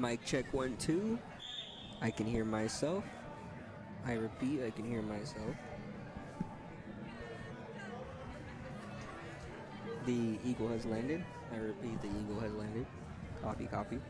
Mic check 1 2. I can hear myself. I repeat, I can hear myself. The eagle has landed. I repeat, the eagle has landed. Copy, copy.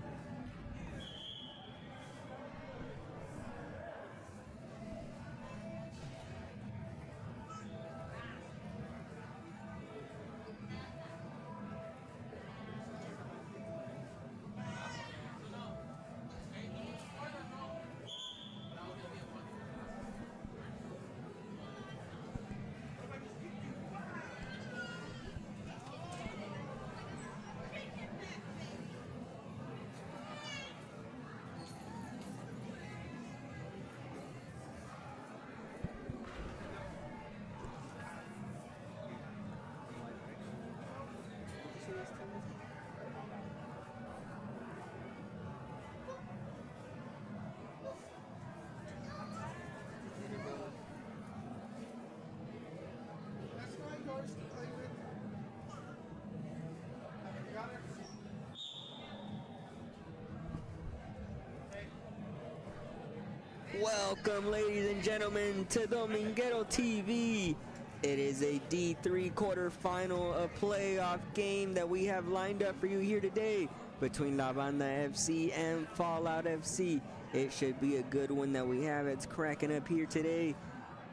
Welcome, ladies and gentlemen, to Dominguero TV. It is a D3 quarterfinal, a playoff game that we have lined up for you here today between La Banda FC and Fallout FC. It should be a good one that we have. It's cracking up here today.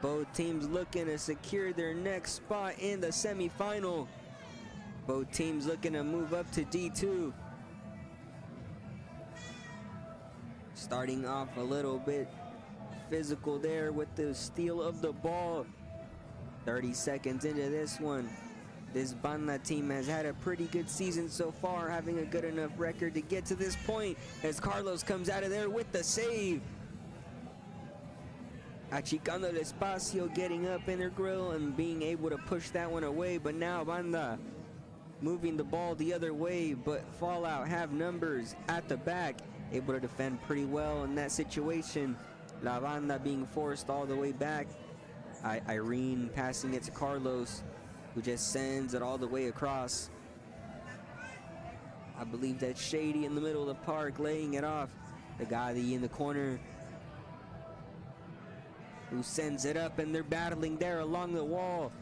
Both teams looking to secure their next spot in the semifinal. Both teams looking to move up to D2. Starting off a little bit physical there with the steal of the ball. 30 seconds into this one. This Banda team has had a pretty good season so far, having a good enough record to get to this point as Carlos comes out of there with the save. Achicando el espacio, getting up in their grill and being able to push that one away, but now Banda moving the ball the other way, but Fallout have numbers at the back, able to defend pretty well in that situation. La Banda being forced all the way back. Irene passing it to Carlos, who just sends it all the way across. I believe that's Shady in the middle of the park, laying it off. The guy in the corner who sends it up, and they're battling there along the wall.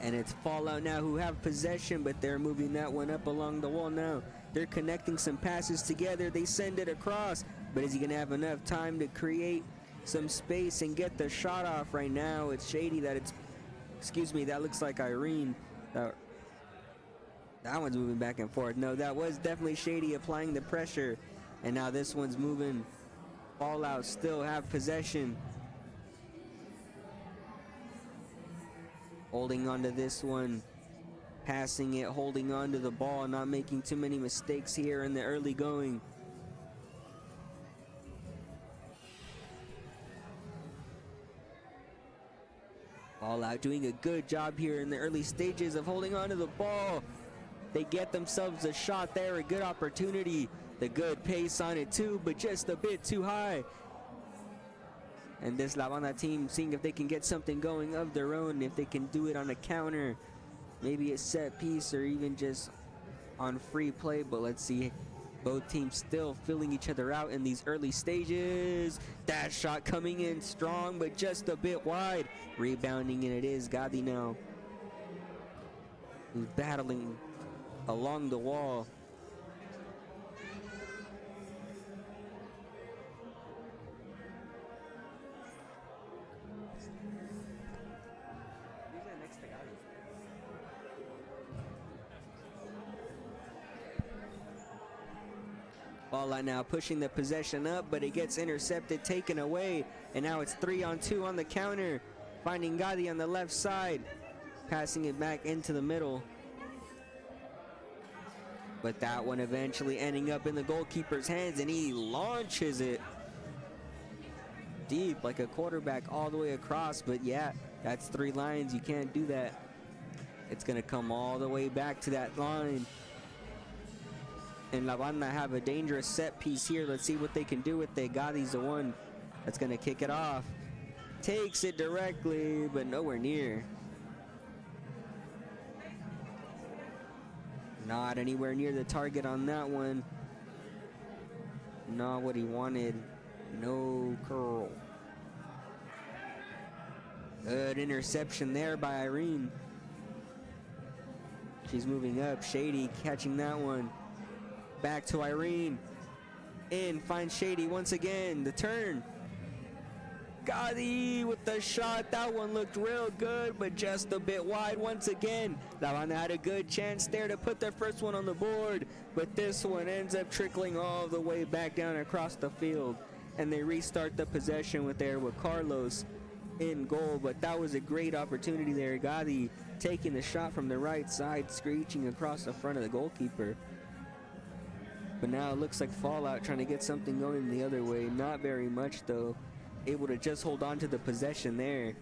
And it's Fallout now who have possession, but they're moving that one up along the wall now. They're connecting some passes together. They send it across, but is he going to have enough time to create some space and get the shot off right now? It's Shady that that looks like Irene. That one's moving back and forth. No, that was definitely Shady applying the pressure. And now this one's moving. Fallout still have possession. Holding on to this one. Passing it, holding on to the ball, not making too many mistakes here in the early going. Fallout doing a good job here in the early stages of holding on to the ball. They get themselves a shot there, a good opportunity. The good pace on it too, but just a bit too high. And this La Banda team seeing if they can get something going of their own, if they can do it on a counter, maybe a set piece, or even just on free play. But let's see. Both teams still filling each other out in these early stages. That shot coming in strong, but just a bit wide. Rebounding, and it is Gadi now, who's battling along the wall. Fallout now pushing the possession up, but it gets intercepted, taken away, and now it's 3-on-2 on the counter. Finding Gadi on the left side, passing it back into the middle. But that one eventually ending up in the goalkeeper's hands, and he launches it deep like a quarterback all the way across. But yeah, that's 3 lines. You can't do that. It's going to come all the way back to that line. And La Banda have a dangerous set piece here. Let's see what they can do with it. Gadi's the one that's going to kick it off. Takes it directly, but nowhere near. Not anywhere near the target on that one. Not what he wanted. No curl. Good interception there by Irene. She's moving up. Shady catching that one. Back to Irene. In, finds Shady once again. The turn. Gadi with the shot. That one looked real good, but just a bit wide once again. La Banda had a good chance there to put their first one on the board, but this one ends up trickling all the way back down across the field. And they restart the possession with Carlos in goal, but that was a great opportunity there. Gadi taking the shot from the right side, screeching across the front of the goalkeeper. But now it looks like Fallout trying to get something going the other way. Not very much though. Able to just hold on to the possession there.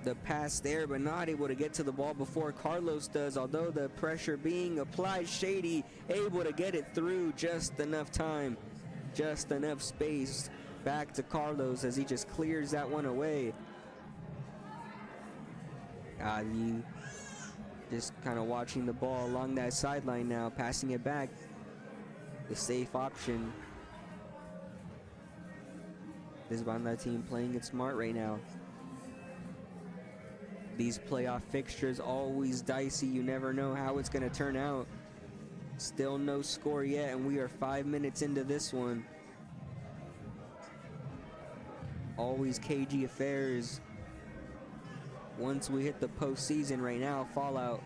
The pass there, but not able to get to the ball before Carlos does. Although the pressure being applied, Shady able to get it through just enough time, just enough space. Back to Carlos as he just clears that one away. You just kind of watching the ball along that sideline now, passing it back. The safe option. This Banda team playing it smart right now. These playoff fixtures always dicey. You never know how it's going to turn out. Still no score yet, and we are 5 minutes into this one. Always cagey affairs. Once we hit the postseason right now, Fallout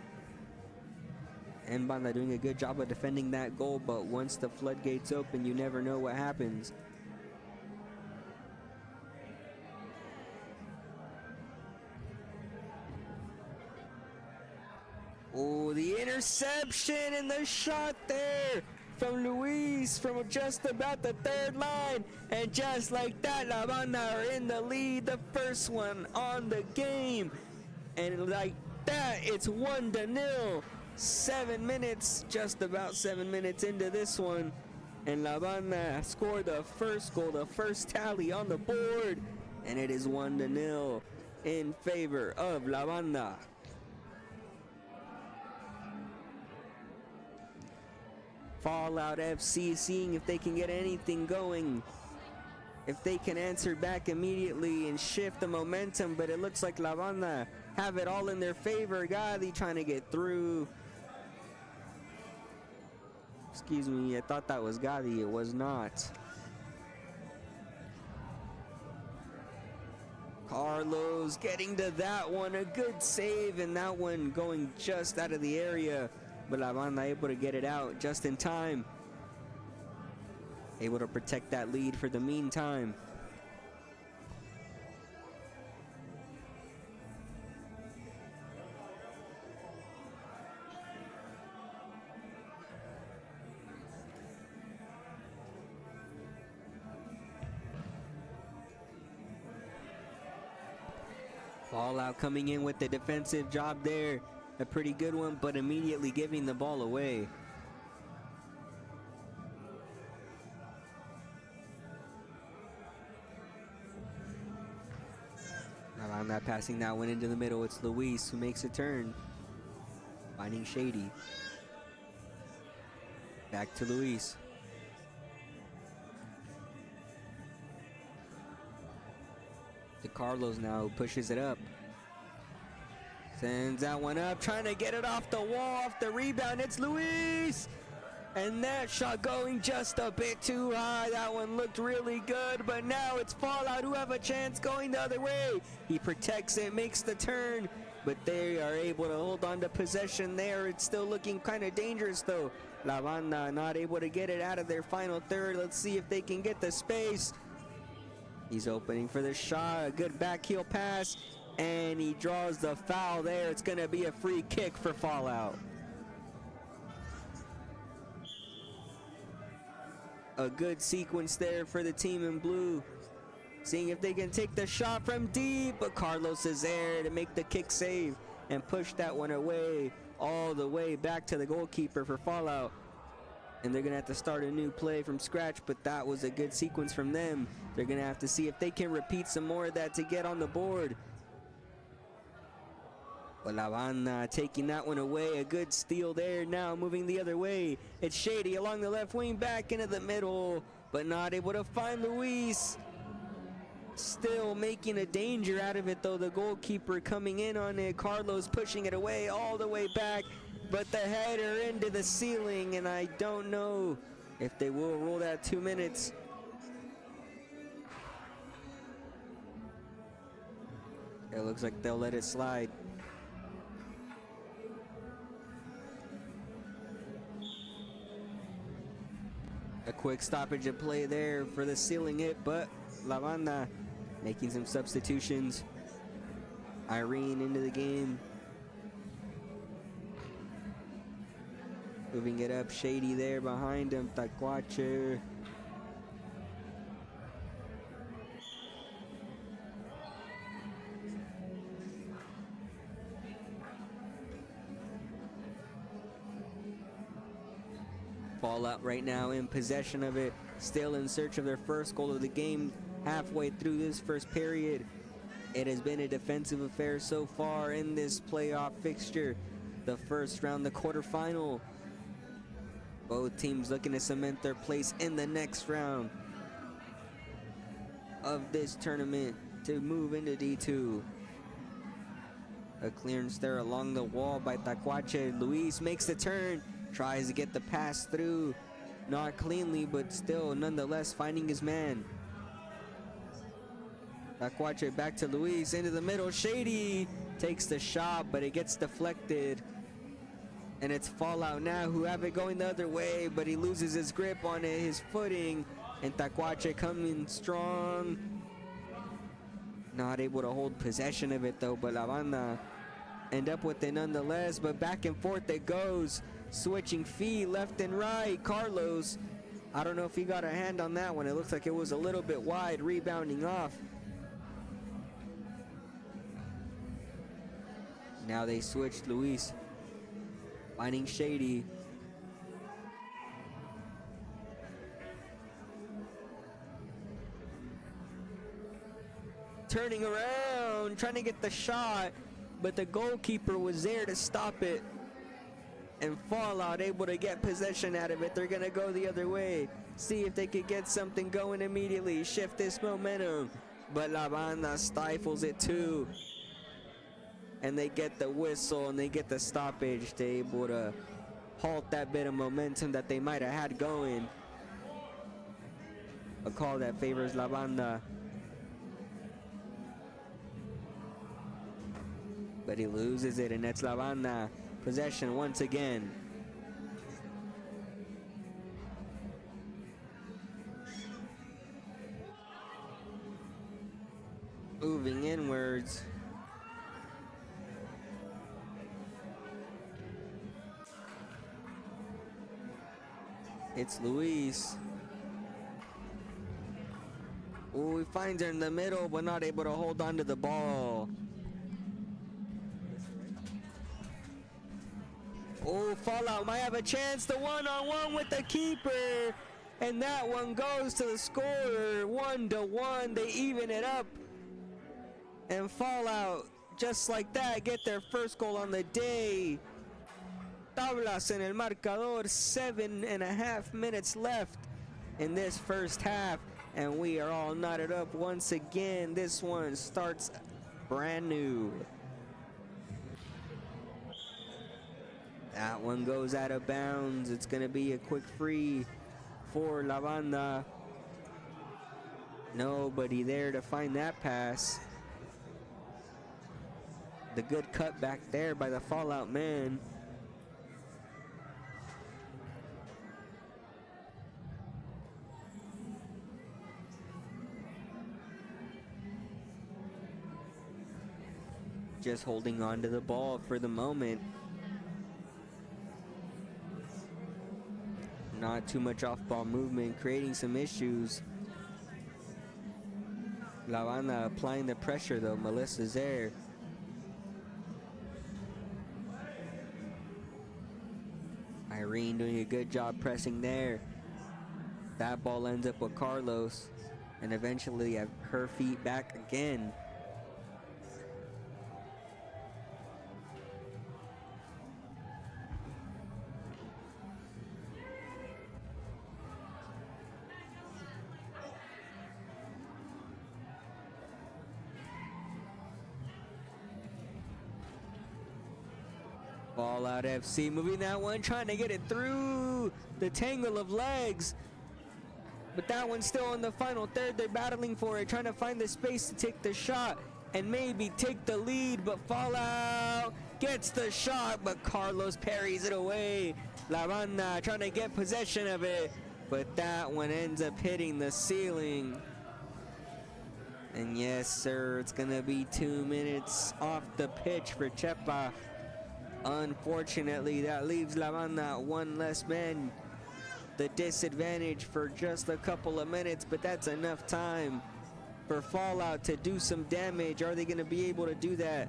and Banda doing a good job of defending that goal, but once the floodgates open, you never know what happens. Oh, the interception and the shot there from Luis from just about the third line. And just like that, La Banda are in the lead, the first one on the game. And like that, it's 1-0. 7 minutes, just about 7 minutes into this one. And La Banda scored the first goal, the first tally on the board. And it is 1-0 in favor of La Banda. Fallout FC seeing if they can get anything going, if they can answer back immediately and shift the momentum, but it looks like La Banda have it all in their favor. Gadi trying to get through. Excuse me, I thought that was Gadi, it was not. Carlos getting to that one, a good save, and that one going just out of the area. But La Banda able to get it out just in time. Able to protect that lead for the meantime. Fallout coming in with the defensive job there. A pretty good one, but immediately giving the ball away. Now I'm not passing that one into the middle. It's Luis who makes a turn. Finding Shady. Back to Luis. To Carlos now, who pushes it up. Sends that one up, trying to get it off the wall, off the rebound. It's Luis! And that shot going just a bit too high. That one looked really good, but now it's Fallout who have a chance going the other way. He protects it, makes the turn, but they are able to hold on to possession there. It's still looking kind of dangerous though. La Banda not able to get it out of their final third. Let's see if they can get the space. He's opening for the shot, a good back heel pass. And he draws the foul there. It's going to be a free kick for Fallout. A good sequence there for the team in blue. Seeing if they can take the shot from deep. But Carlos is there to make the kick save and push that one away. All the way back to the goalkeeper for Fallout. And they're going to have to start a new play from scratch. But that was a good sequence from them. They're going to have to see if they can repeat some more of that to get on the board. But La Banda taking that one away. A good steal there. Now moving the other way. It's Shady along the left wing, back into the middle, but not able to find Luis. Still making a danger out of it though. The goalkeeper coming in on it. Carlos pushing it away all the way back, but the header into the ceiling, and I don't know if they will rule that 2 minutes. It looks like they'll let it slide. A quick stoppage of play there for the ceiling hit, but La Banda making some substitutions. Irene into the game. Moving it up, Shady there behind him, Tacuache. Fallout right now in possession of it, still in search of their first goal of the game. Halfway through this first period, it has been a defensive affair so far in this playoff fixture. The first round, the quarterfinal. Both teams looking to cement their place in the next round of this tournament to move into D2. A clearance there along the wall by Tacuache. Luis makes the turn, tries to get the pass through. Not cleanly, but still nonetheless finding his man. Tacuache back to Luis, into the middle. Shady takes the shot, but it gets deflected. And it's Fallout now who have it going the other way, but he loses his grip on it, his footing. And Tacuache coming strong. Not able to hold possession of it though, but La Banda end up with it nonetheless. But back and forth it goes. Switching feet left and right. Carlos, I don't know if he got a hand on that one. It looks like it was a little bit wide, rebounding off. Now they switched. Luis finding Shady. Turning around, trying to get the shot, but the goalkeeper was there to stop it. And Fallout able to get possession out of it. They're gonna go the other way. See if they could get something going immediately. Shift this momentum. But La Banda stifles it too. And they get the whistle and they get the stoppage. They're able to halt that bit of momentum that they might have had going. A call that favors La Banda. But he loses it, and that's La Banda. Possession once again. Moving inwards. It's Luis. Oh, he finds her in the middle, but not able to hold on to the ball. Oh, Fallout might have a chance. The one-on-one with the keeper. And that one goes to the scorer. 1-1. They even it up. And Fallout, just like that, get their first goal on the day. Tablas en el marcador. 7.5 minutes left in this first half. And we are all knotted up once again. This one starts brand new. That one goes out of bounds. It's going to be a quick free for La Banda. Nobody there to find that pass. The good cut back there by the Fallout man. Just holding on to the ball for the moment. Not too much off-ball movement, creating some issues. La Banda applying the pressure though. Melissa's there. Irene doing a good job pressing there. That ball ends up with Carlos, and eventually have her feet back again. Fallout FC moving that one, trying to get it through the tangle of legs. But that one's still in the final third. They're battling for it, trying to find the space to take the shot and maybe take the lead. But Fallout gets the shot, but Carlos parries it away. La Banda trying to get possession of it, but that one ends up hitting the ceiling. And yes, sir, it's gonna be 2 minutes off the pitch for Chepa. Unfortunately, that leaves La Banda one less man. The disadvantage for just a couple of minutes, but that's enough time for Fallout to do some damage. Are they gonna be able to do that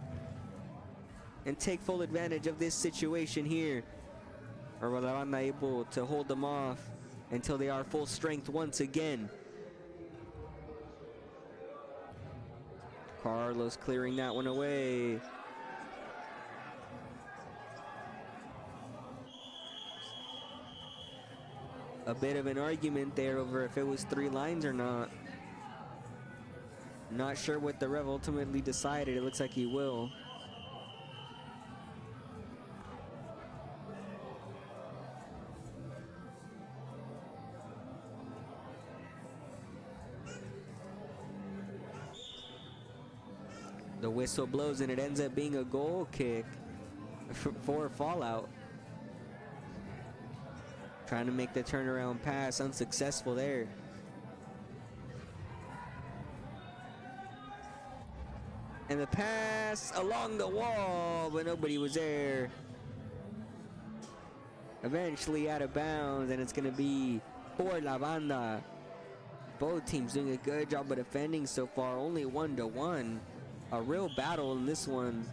and take full advantage of this situation here? Or will La Banda able to hold them off until they are full strength once again? Carlos clearing that one away. A bit of an argument there over if it was 3 lines or not. Not sure what the ref ultimately decided. It looks like he will. The whistle blows and it ends up being a goal kick for Fallout. Trying to make the turnaround pass, unsuccessful there. And the pass along the wall, but nobody was there. Eventually out of bounds, and it's gonna be for La Banda. Both teams doing a good job of defending so far, only 1-1. A real battle in this one.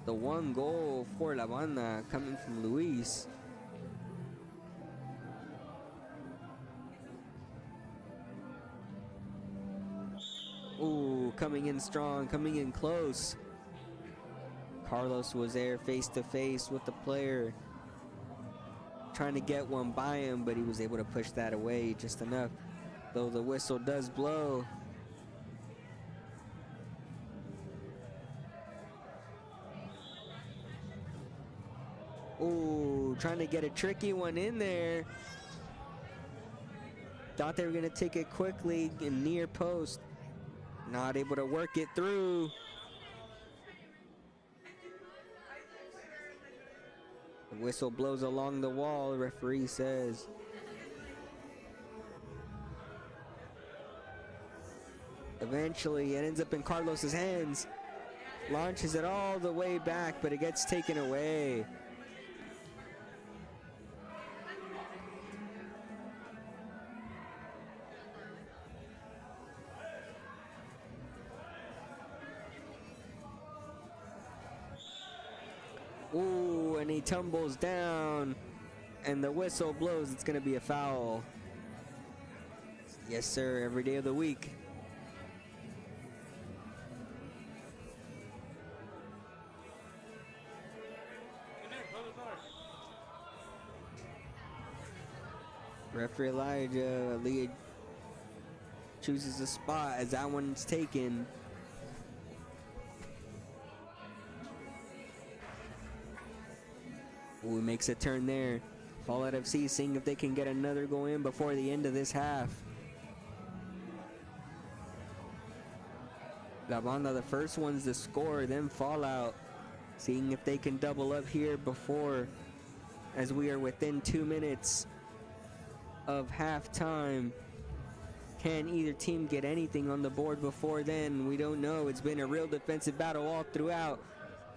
The one goal for La Banda coming from Luis. Ooh, coming in strong, coming in close. Carlos was there face to face with the player, trying to get one by him, but he was able to push that away just enough. Though the whistle does blow. Ooh, trying to get a tricky one in there. Thought they were gonna take it quickly in near post. Not able to work it through. The whistle blows along the wall, the referee says. Eventually, it ends up in Carlos's hands. Launches it all the way back, but it gets taken away. Ooh, and he tumbles down, and the whistle blows. It's gonna be a foul. Yes, sir, every day of the week. Referee Elijah Leah chooses a spot as that one's taken. Ooh, makes a turn there. Fallout FC seeing if they can get another goal in before the end of this half. La Banda, the first ones to score, then Fallout. Seeing if they can double up here before, as we are within 2 minutes of halftime. Can either team get anything on the board before then? We don't know. It's been a real defensive battle all throughout.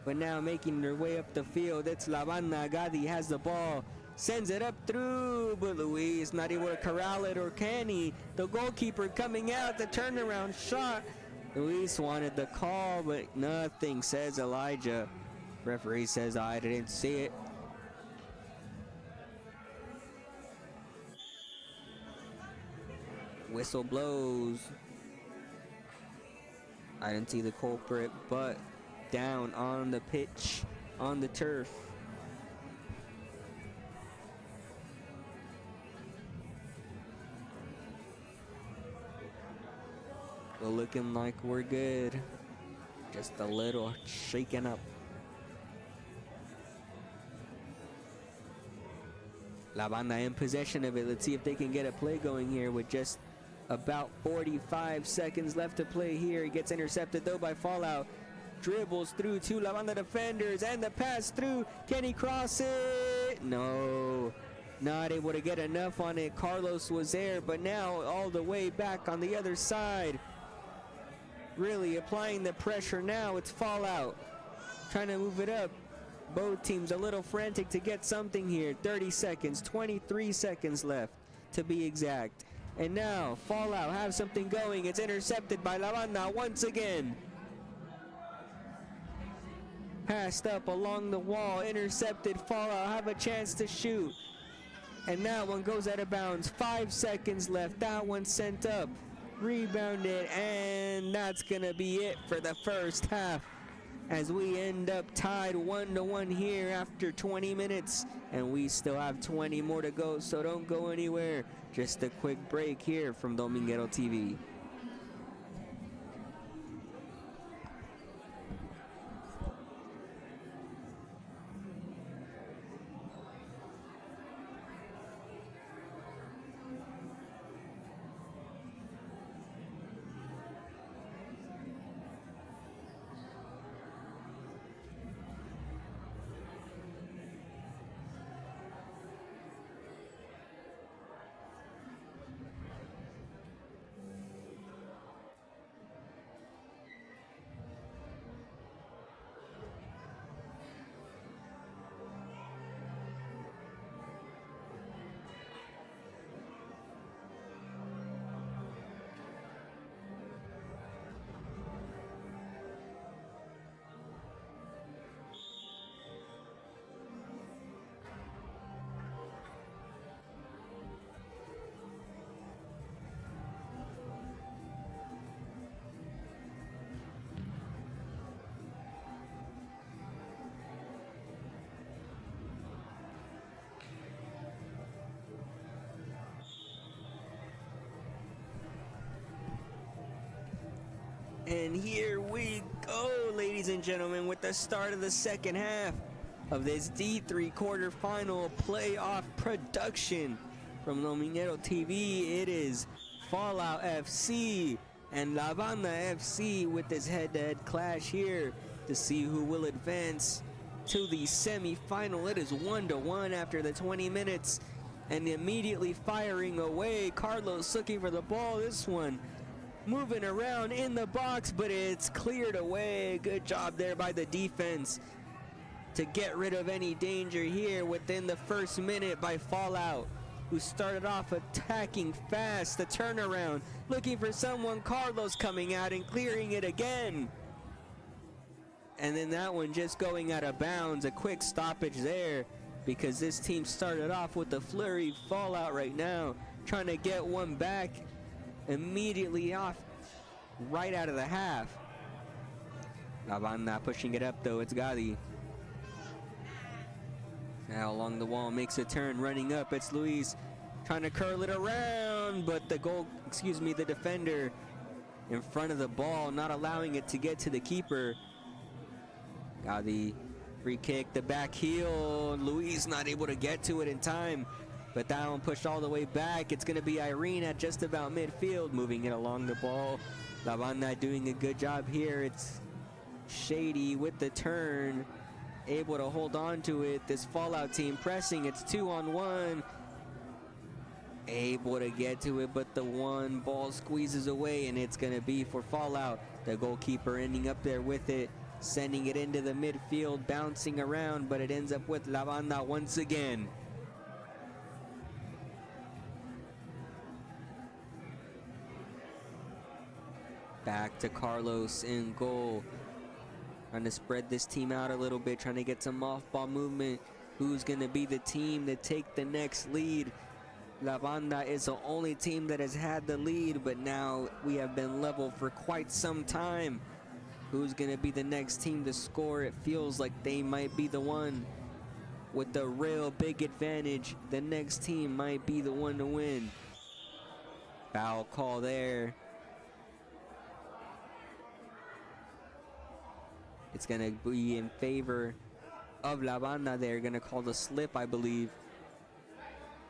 But now making their way up the field, it's La Banda. Gadi has the ball, sends it up through, but Luis not able to corral it, or can he? The goalkeeper coming out, the turnaround shot. Luis wanted the call, but nothing, says Elijah. Referee says, I didn't see it. Whistle blows. I didn't see the culprit, but down on the pitch, on the turf. Well, looking like we're good. Just a little shaken up. La Banda in possession of it. Let's see if they can get a play going here with just about 45 seconds left to play here. He gets intercepted though by Fallout. Dribbles through two La Banda defenders and the pass through. Can he cross it? No, not able to get enough on it. Carlos was there, but now all the way back on the other side. Really applying the pressure now. It's Fallout trying to move it up. Both teams a little frantic to get something here. 30 seconds, 23 seconds left to be exact. And now Fallout have something going. It's intercepted by La Banda once again. Passed up along the wall, intercepted. Fallout have a chance to shoot. And that one goes out of bounds. 5 seconds left. That one sent up. Rebounded, and that's gonna be it for the first half, as we end up tied 1-1 here after 20 minutes, and we still have 20 more to go, so don't go anywhere. Just a quick break here from Dominguero TV. And here we go, ladies and gentlemen, with the start of the second half of this D3 quarterfinal playoff production from Dominguero TV. It is Fallout FC and La Banda FC with this head-to-head clash here to see who will advance to the semi-final. It is 1-1 after the 20 minutes, and immediately firing away. Carlos looking for the ball. This one moving around in the box, but it's cleared away. Good job there by the defense to get rid of any danger here within the first minute by Fallout, who started off attacking fast. The turnaround, looking for someone. Carlos coming out and clearing it again. And then that one just going out of bounds. A quick stoppage there because this team started off with the flurry. Fallout right now trying to get one back immediately off right out of the half. La Banda pushing it up though. It's Gadi. Now along the wall, makes a turn, running up. It's Luis trying to curl it around, but the the defender in front of the ball, not allowing it to get to the keeper. Gadi, free kick, the back heel. Luis not able to get to it in time, but that one pushed all the way back. It's going to be Irene at just about midfield, moving it along the ball. La Banda doing a good job here. It's Shady with the turn, able to hold on to it. This Fallout team pressing. It's 2-on-1. Able to get to it, but the one ball squeezes away, and it's going to be for Fallout. The goalkeeper ending up there with it, sending it into the midfield, bouncing around, but it ends up with La Banda once again. Back to Carlos in goal. Trying to spread this team out a little bit, trying to get some off-ball movement. Who's going to be the team to take the next lead? La Banda is the only team that has had the lead, but now we have been level for quite some time. Who's going to be the next team to score? It feels like they might be the one with the real big advantage. The next team might be the one to win. Foul call there. It's going to be in favor of La Banda. They're going to call the slip, I believe.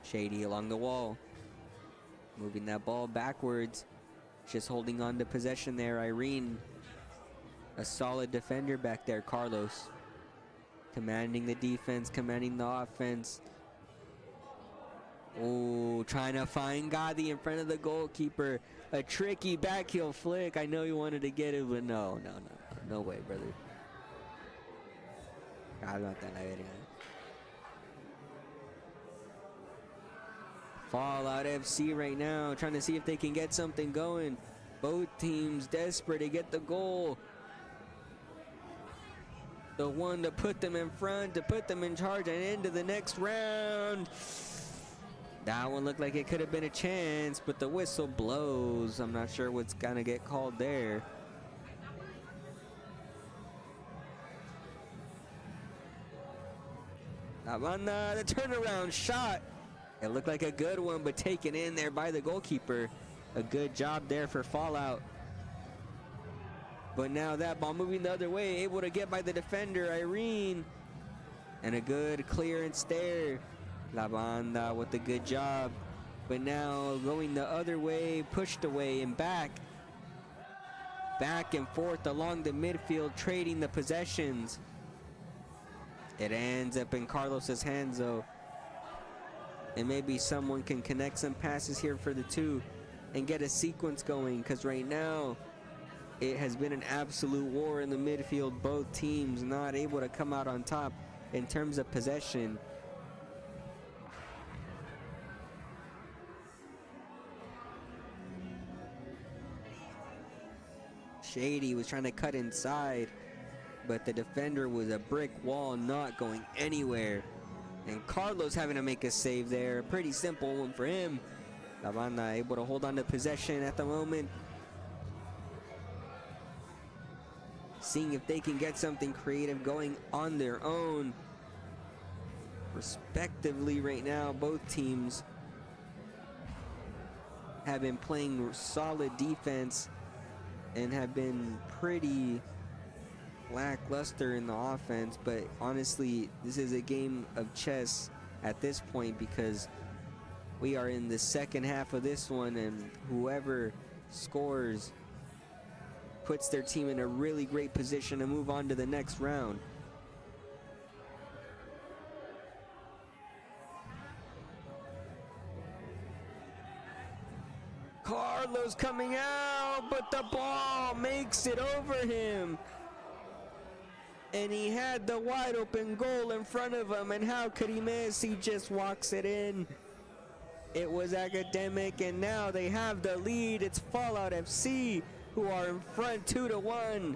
Shady along the wall, moving that ball backwards, just holding on to possession there. Irene, a solid defender back there. Carlos commanding the defense, commanding the offense. Oh, trying to find Gadi in front of the goalkeeper. A tricky back heel flick. I know he wanted to get it, but no way, brother. Fallout FC right now, trying to see if they can get something going. Both teams desperate to get the goal. The one to put them in front, to put them in charge and into the next round. That one looked like it could have been a chance, but the whistle blows. I'm not sure what's gonna get called there. Banda, the turnaround shot. It looked like a good one, but taken in there by the goalkeeper. A good job there for Fallout. But now that ball moving the other way, able to get by the defender, Irene. And a good clearance there. La Banda with a good job. But now going the other way, pushed away and back. Back and forth along the midfield, trading the possessions. It ends up in Carlos's hands though. And maybe someone can connect some passes here for the two and get a sequence going, because right now it has been an absolute war in the midfield. Both teams not able to come out on top in terms of possession. Shady was trying to cut inside, but the defender was a brick wall, not going anywhere. And Carlos having to make a save there. Pretty simple one for him. La Banda able to hold on to possession at the moment. Seeing if they can get something creative going on their own. Respectively right now, both teams have been playing solid defense and have been pretty lackluster in the offense, but honestly this is a game of chess at this point, because we are in the second half of this one, and whoever scores puts their team in a really great position to move on to the next round. Carlos coming out, but the ball makes it over him. And he had the wide open goal in front of him, and how could he miss? He just walks it in. It was academic, and now they have the lead. It's Fallout FC who are in front 2-1.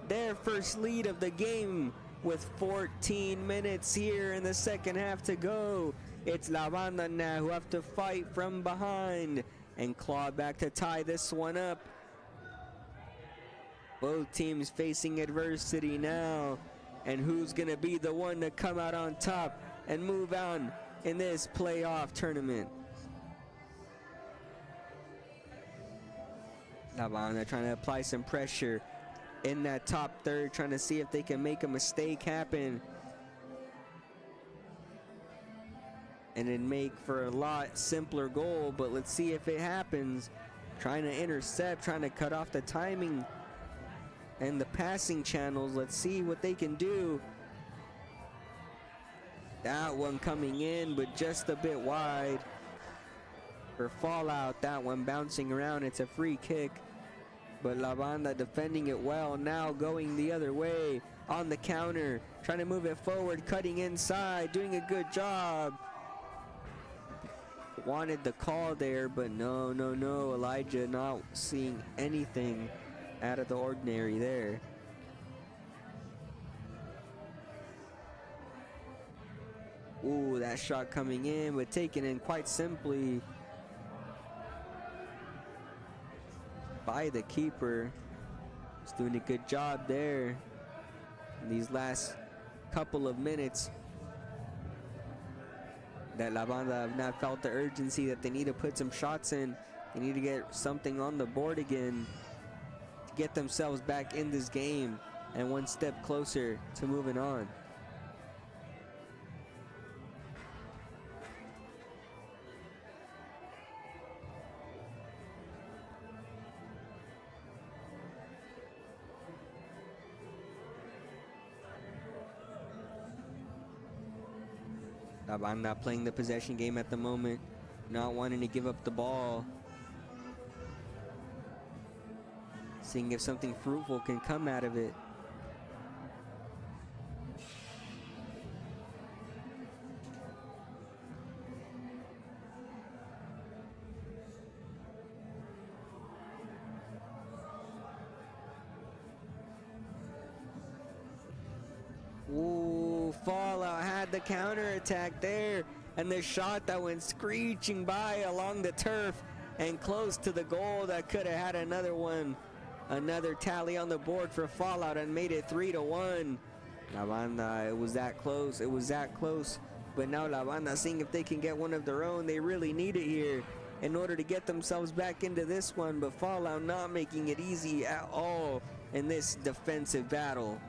Their first lead of the game with 14 minutes here in the second half to go. It's La Banda now who have to fight from behind and claw back to tie this one up. Both teams facing adversity now, and who's gonna be the one to come out on top and move on in this playoff tournament? La Banda trying to apply some pressure in that top third, trying to see if they can make a mistake happen and then make for a lot simpler goal. But let's see if it happens. Trying to intercept, trying to cut off the timing and the passing channels. Let's see what they can do. That one coming in, but just a bit wide for Fallout. That one bouncing around. It's a free kick, but La Banda defending it well. Now going the other way on the counter, trying to move it forward, cutting inside, doing a good job. Wanted the call there, but no. Elijah not seeing anything out of the ordinary there. Ooh, that shot coming in, but taken in quite simply by the keeper. He's doing a good job there in these last couple of minutes. That La Banda have not felt the urgency that they need to put some shots in. They need to get something on the board again to get themselves back in this game. and one step closer to moving on. Banda playing the possession game at the moment, not wanting to give up the ball. Seeing if something fruitful can come out of it. Ooh, Fallout had the counterattack there, and the shot that went screeching by along the turf and close to the goal that could have had another one. Another tally on the board for Fallout and made it 3-1. La Banda, it was that close, it was that close. But now La Banda seeing if they can get one of their own. They really need it here in order to get themselves back into this one. But Fallout not making it easy at all in this defensive battle.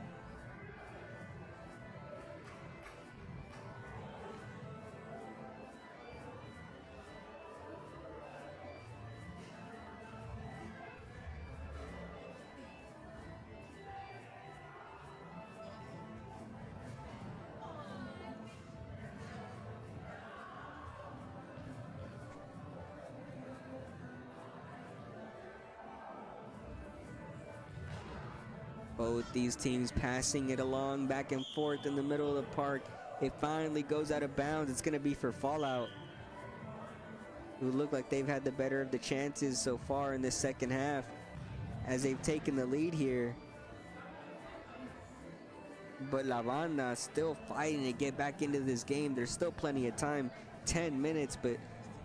Both these teams passing it along back and forth in the middle of the park. It finally goes out of bounds. It's going to be for Fallout, who look like they've had the better of the chances so far in this second half as they've taken the lead here. But La Banda still fighting to get back into this game. There's still plenty of time, 10 minutes, but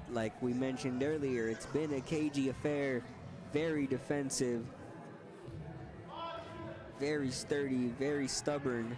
like we mentioned earlier, it's been a cagey affair, very defensive. Very sturdy, very stubborn.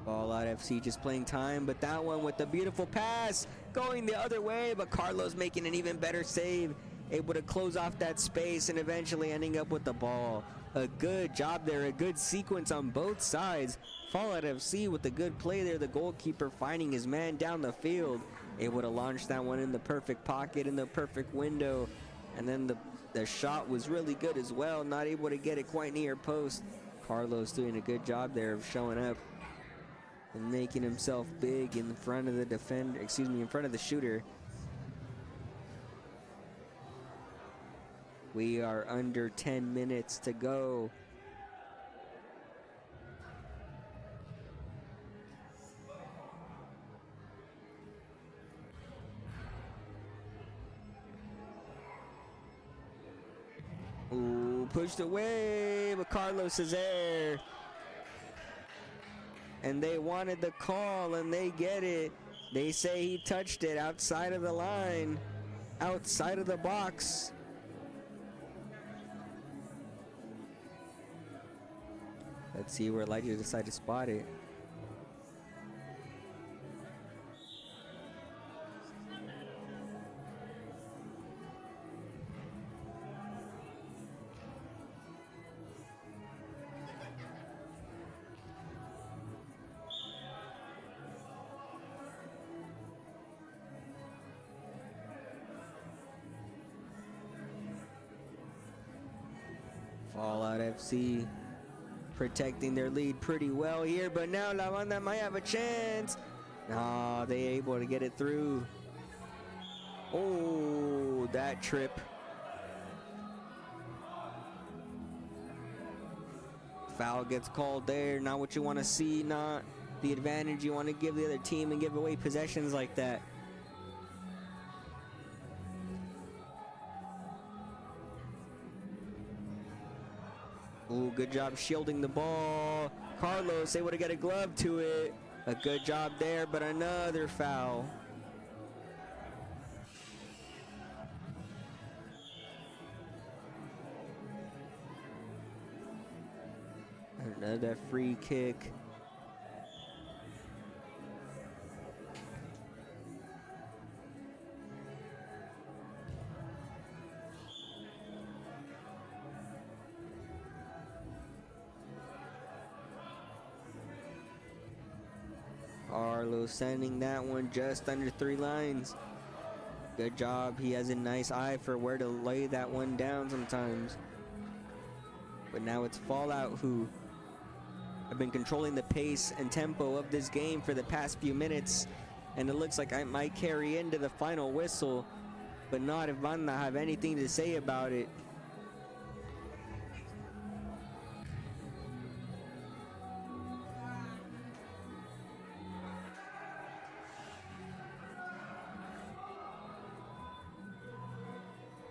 Fallout FC just playing time, but that one with the beautiful pass going the other way, but Carlos making an even better save. Able to close off that space and eventually ending up with the ball. A good job there, a good sequence on both sides. Fallout FC with a good play there. The goalkeeper finding his man down the field. Able to launch that one in the perfect pocket, in the perfect window. And then the shot was really good as well. Not able to get it quite near post. Carlos doing a good job there of showing up and making himself big in front of the defender, in front of the shooter. We are under 10 minutes to go. Ooh, pushed away, but Carlos is there. And they wanted the call, and they get it. They say he touched it outside of the line, outside of the box. Let's see where Elijah decided to spot it. Fallout FC protecting their lead pretty well here, but now La Banda might have a chance. No, they able to get it through. Oh, that trip. Foul gets called there. Not what you want to see, not the advantage you want to give the other team and give away possessions like that. Ooh, good job shielding the ball. Carlos able to get a glove to it. A good job there, but another foul. Another free kick. Carlos sending that one just under 3 lines. Good job. He has a nice eye for where to lay that one down sometimes. But now it's Fallout who have been controlling the pace and tempo of this game for the past few minutes. And it looks like I might carry into the final whistle, but not if Banda have anything to say about it.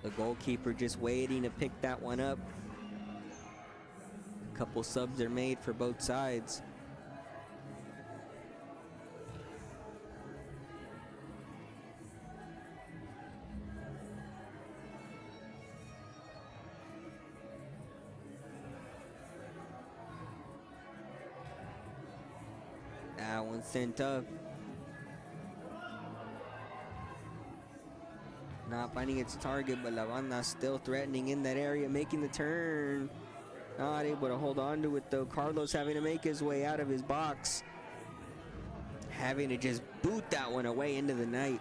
The goalkeeper just waiting to pick that one up. A couple subs are made for both sides. That one sent up. Not finding its target, but La Banda still threatening in that area, making the turn. Not able to hold on to it though. Carlos having to make his way out of his box. Having to just boot that one away into the net,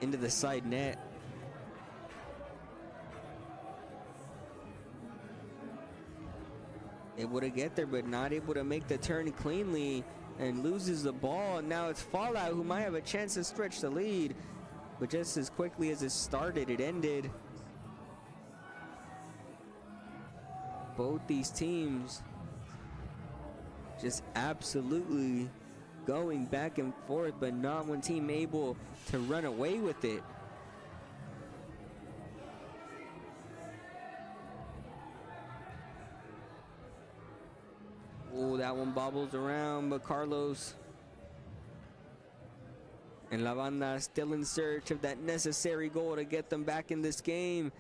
into the side net. Able to get there, but not able to make the turn cleanly and loses the ball. Now it's Fallout who might have a chance to stretch the lead. But just as quickly as it started, it ended. Both these teams just absolutely going back and forth, but not one team able to run away with it. Oh, that one bobbles around, but Carlos and La Banda still in search of that necessary goal to get them back in this game.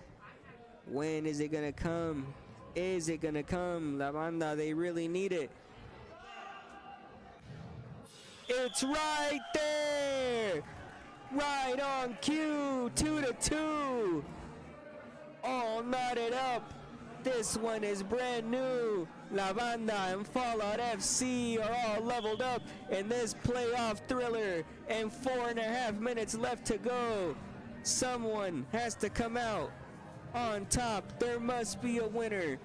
When is it gonna come? Is it gonna come? La Banda, they really need it. It's right there! Right on cue, 2-2. All knotted up. This one is brand new. La Banda and Fallout FC are all leveled up in this playoff thriller, and 4.5 minutes left to go. Someone has to come out on top. There must be a winner.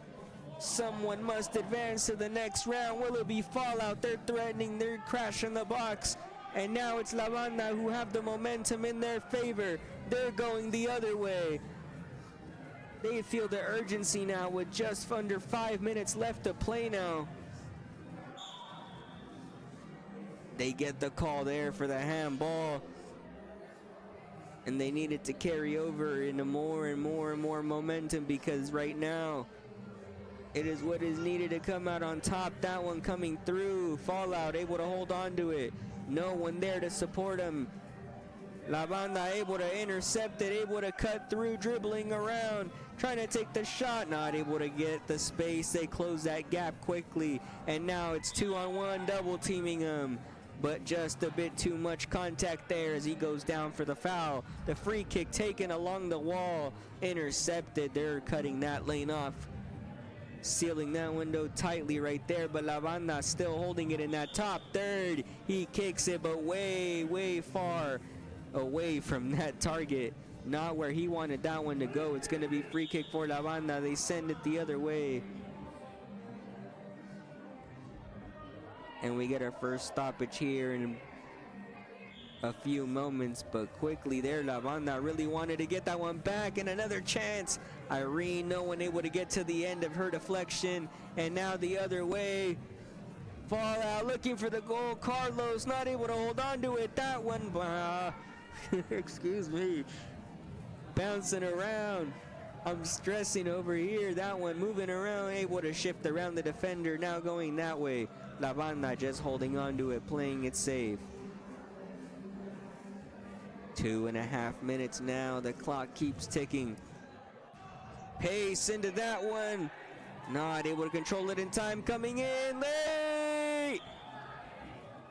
Someone must advance to the next round. Will it be Fallout? They're threatening, they're crashing the box. And now it's La Banda who have the momentum in their favor. They're going the other way. They feel the urgency now with just under 5 minutes left to play now. They get the call there for the handball. And they needed to carry over into more and more momentum, because right now it is what is needed to come out on top. That one coming through. Fallout able to hold on to it. No one there to support him. La Banda able to intercept it, able to cut through, dribbling around, trying to take the shot, not able to get the space. They close that gap quickly, and now it's 2-on-1, double teaming him. But just a bit too much contact there as he goes down for the foul. The free kick taken along the wall, intercepted. They're cutting that lane off, sealing that window tightly right there, but La Banda still holding it in that top third. He kicks it, but way far away from that target. Not where he wanted that one to go. It's going to be free kick for La Banda. They send it the other way. And we get our first stoppage here in a few moments, but quickly there, La Banda really wanted to get that one back, and another chance. Irene, no one able to get to the end of her deflection, and now the other way. Fallout looking for the goal. Carlos not able to hold on to it. That one, excuse me, bouncing around. I'm stressing over here. That one moving around, able to shift around the defender, now going that way. La Banda just holding on to it, playing it safe. 2.5 minutes now. The clock keeps ticking. Pace into that one. Not able to control it in time, coming in late!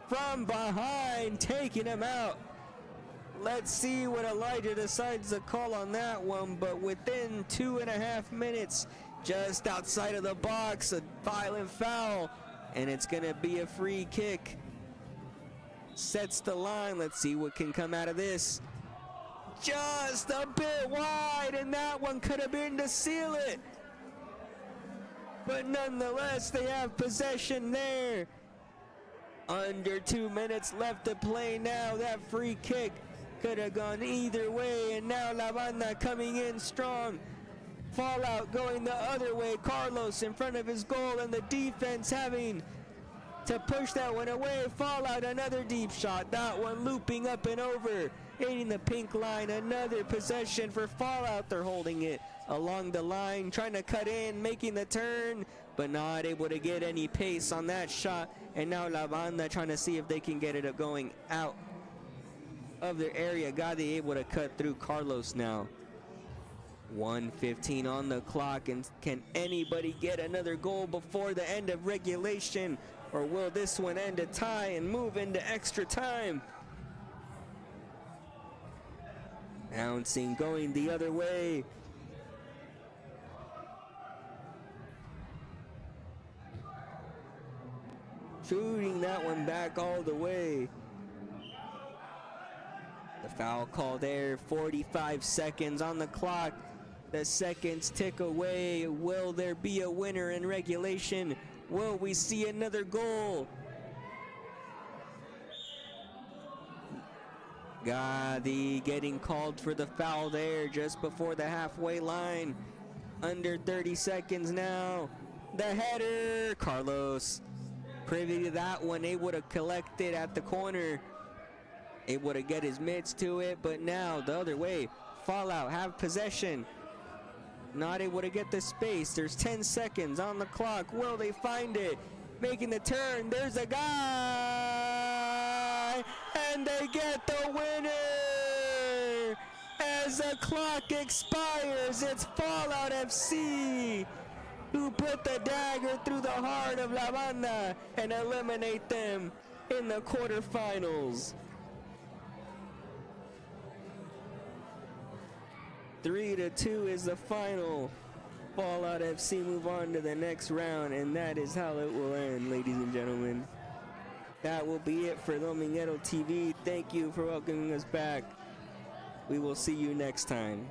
From behind, taking him out. Let's see what Elijah decides to call on that one, but within 2.5 minutes, just outside of the box, a violent foul, and it's gonna be a free kick. Sets the line, let's see what can come out of this. Just a bit wide, and that one could have been to seal it. But nonetheless, they have possession there. Under 2 minutes left to play now. That free kick could have gone either way, and now La Banda coming in strong. Fallout going the other way. Carlos in front of his goal, and the defense having to push that one away. Fallout, another deep shot. That one looping up and over, hitting the pink line. Another possession for Fallout. They're holding it along the line, trying to cut in, making the turn, but not able to get any pace on that shot. And now La Banda trying to see if they can get it going out of their area. Gadi able to cut through Carlos now. 1:15 on the clock, and can anybody get another goal before the end of regulation, or will this one end a tie and move into extra time? Bouncing, going the other way. Shooting that one back all the way. The foul call there, 45 seconds on the clock. The seconds tick away. Will there be a winner in regulation? Will we see another goal? Gadi getting called for the foul there just before the halfway line. Under 30 seconds now. The header, Carlos. Privy to that one, able to collect it at the corner. Able to get his mitts to it, but now the other way. Fallout have possession. Not able to get the space. There's 10 seconds on the clock. Will they find it? Making the turn. There's a guy. And they get the winner. As the clock expires, it's Fallout FC who put the dagger through the heart of La Banda and eliminate them in the quarterfinals. 3-2 is the final. Fallout FC move on to the next round, and that is how it will end, ladies and gentlemen. That will be it for Dominguero TV. Thank you for welcoming us back. We will see you next time.